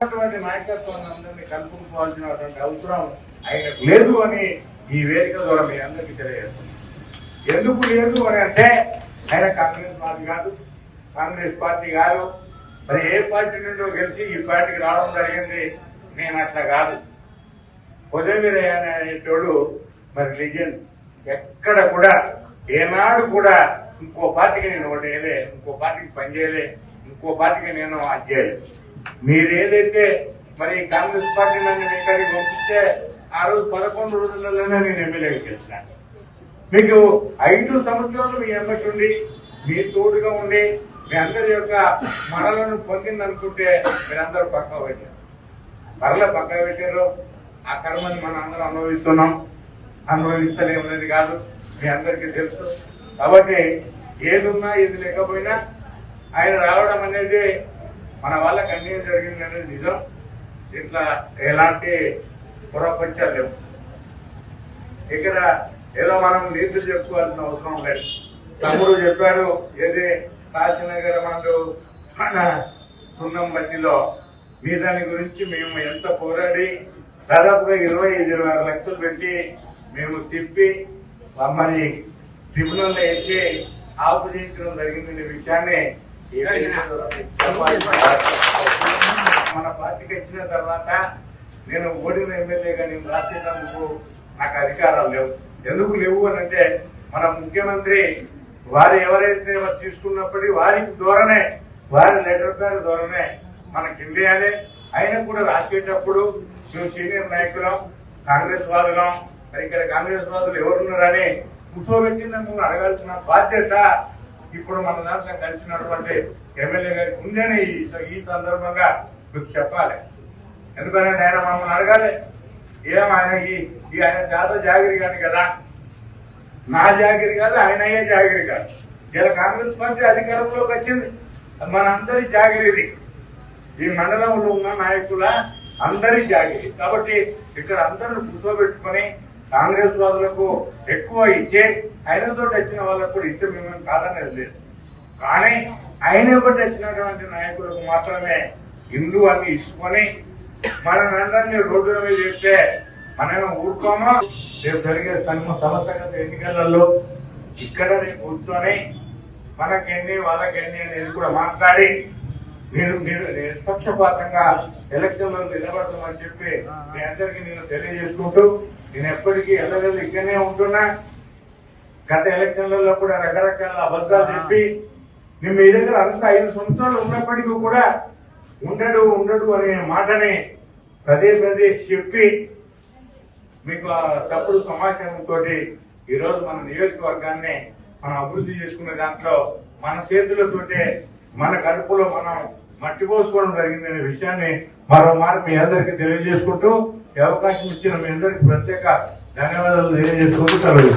నాయకత్వాన్ని అందరినీ కలుపుకోవాల్సినటువంటి అవసరం ఆయనకు లేదు అని ఈ వేదిక ద్వారా మీ అందరికీ తెలియజేస్తుంది. ఎందుకు లేదు అని అంటే ఆయన కాంగ్రెస్ పార్టీ కాదు, కాంగ్రెస్ పార్టీ కాదు, మరి ఏ పార్టీ నుండో గెలిచి ఈ పార్టీకి రావడం జరిగింది. నేను అట్లా కాదు. కొద్దిమీర అనేటోడు మరి లిజెండ్. ఎక్కడ కూడా ఏనాడు కూడా ఇంకో పార్టీకి నేను ఒకటి వేయలే, ఇంకో పార్టీకి పనిచేయలే, ఇంకో పార్టీకి నేను అది చేయలేదు. మీరు ఏదైతే మరి కాంగ్రెస్ పార్టీ నన్ను ఇక్కడికి పంపిస్తే ఆ రోజు 11 రోజులలోనే నేను ఎమ్మెల్యేకి గెలిచినాను. మీకు 5 సంవత్సరాలు మీ ఎమ్మటి ఉండి మీ తోడుగా ఉండి మీ అందరి యొక్క మనలను పొందిందనుకుంటే మీరందరూ పక్కన పెట్టారు. మరలా పక్కన పెట్టారు. ఆ కర్మని మనం అందరం అనుభవిస్తున్నాం. అనుభవిస్తలేమనేది కాదు, మీ అందరికీ తెలుసు. కాబట్టి ఏదున్నా ఏది లేకపోయినా ఆయన రావడం అనేది మన వాళ్ళకి అన్యాయం జరిగింది అనేది నిజం. ఇట్లా ఎలాంటి పురపంచాలు లేవు. ఇక్కడ ఏదో మనం నీతులు చెప్పుకోవాల్సిన అవసరం లేదు. తమ్ముడు చెప్పారు, ఏది కాశీనగర్ మన సున్నం బట్టిలో మీ దాని గురించి మేము ఎంత పోరాడి దాదాపుగా 25-26 లక్షలు పెట్టి మేము తిప్పి మమ్మల్ని ట్రిబ్యునల్ వేసి ఆపుదించడం జరిగిందనే విషయాన్ని మన పార్టీకి వచ్చిన తర్వాత నేను ఓడిన ఎమ్మెల్యేగా నేను రాసేటందుకు నాకు అధికారాలు లేవు. ఎందుకు లేవు అని అంటే మన ముఖ్యమంత్రి వారు ఎవరైతే తీసుకున్నప్పటికీ వారి ద్వారానే, వారి లెటర్ గారి ద్వారానే మనకి ఇవ్వాలి. ఆయన కూడా రాసేటప్పుడు మేము సీనియర్ నాయకులం, కాంగ్రెస్ వాదులం, మరి ఇక్కడ కాంగ్రెస్ వాదులు ఎవరున్నారని కూర్చోబెట్టినందుకు అడగాల్సిన బాధ్యత ఇప్పుడు మన దాంట్లో కలిసినటువంటి ఎమ్మెల్యే గారికి ఉందని ఈ సందర్భంగా మీకు చెప్పాలి. ఎందుకంటే ఆయన మమ్మల్ని అడగాలి, ఆయన జాత జాగిరి కాదు కదా, నా జాగిరి కాదు, ఆయన అయ్యే జాగిరి కాదు. ఇలా కాంగ్రెస్ పార్టీ అధికారంలోకి వచ్చింది, మనందరి జాగిరిది. ఈ మండలంలో ఉన్న నాయకుల అందరి జాగిరి. కాబట్టి ఇక్కడ అందరూ కూర్చోబెట్టుకుని కాంగ్రెస్ వాదులకు ఎక్కువ ఇచ్చే ఆయనతో వచ్చిన వాళ్ళకు కూడా ఇస్తే మేము కాదనేది లేదు. కానీ ఆయన బట్టి వచ్చినటువంటి నాయకులకు మాత్రమే ఇండ్లు అన్ని ఇసుకొని మనందరినీ రోడ్డుల మీద చెప్తే మనం ఊరుకోమో. రేపు జరిగే సంస్థాగత ఎన్నికలలో ఇక్కడ కూర్చొని మనకెన్ని వాళ్ళకెన్ని అనేది కూడా మాట్లాడి మీరు నిష్పక్షపాతంగా ఎలక్షన్లో నిలబడతామని చెప్పి మీ అందరికీ నేను తెలియజేసుకుంటూ, నేను ఎప్పటికీ ఎల్లవేళ ఇక్కడనే ఉంటున్నా. గత ఎలక్షన్లలో కూడా రకరకాల అబద్దాలు చెప్పి మేము మీ దగ్గర అంత 5 సంవత్సరాలు ఉన్నప్పటికీ కూడా ఉండడు అనే మాటని పదే చెప్పి మీకు తప్పుడు సమాచారంతో ఈరోజు మన నియోజకవర్గాన్ని మనం అభివృద్ధి చేసుకునే దాంట్లో మన చేతులతోటే మన కడుపులో మనం మట్టి పోసుకోవడం జరిగిందనే విషయాన్ని మరో మాట మీ అందరికీ తెలియజేసుకుంటూ, ఈ అవకాశం ఇచ్చిన మీ అందరికీ ప్రత్యేక ధన్యవాదాలు తెలియజేసుకుంటూ సెలవు.